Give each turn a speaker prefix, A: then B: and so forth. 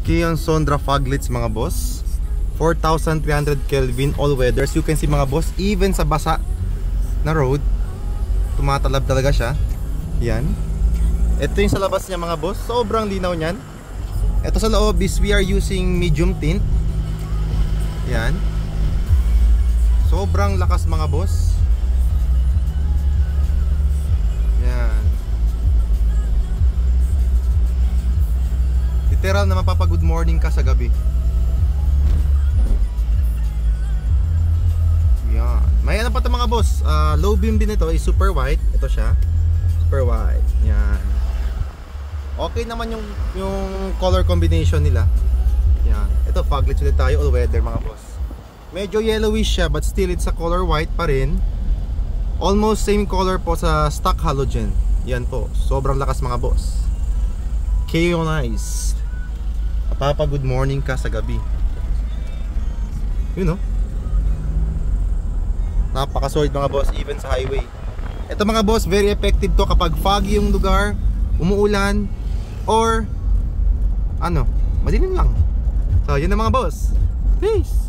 A: Kion Sondra Foglets mga boss. 4,300 Kelvin all weather. As you can see mga boss, even sa basa na road, tumatalab talaga siya. Yan. Ito yung sa labas niya mga boss. Sobrang linaw niyan. Ito sa loob is we are using medium tint. Yan. Sobrang lakas mga boss. Yan. Literal na mapapag-good morning ka sa gabi. Yan. May ano pa ito mga boss, low beam din ito, is super white. Ito siya, super white. Yan. Okay naman yung color combination nila. Yan. Ito foglets ulit tayo, all weather mga boss. Medyo yellowish siya but still it's a color white pa rin. Almost same color po sa stock halogen. Yan po, sobrang lakas mga boss. K-O-Nice. Papa good morning ka sa gabi. You know, napaka-solid mga boss even sa highway. Ito mga boss, very effective to kapag foggy yung lugar, umuulan, or ano, madilim lang. So yun na mga boss. Peace!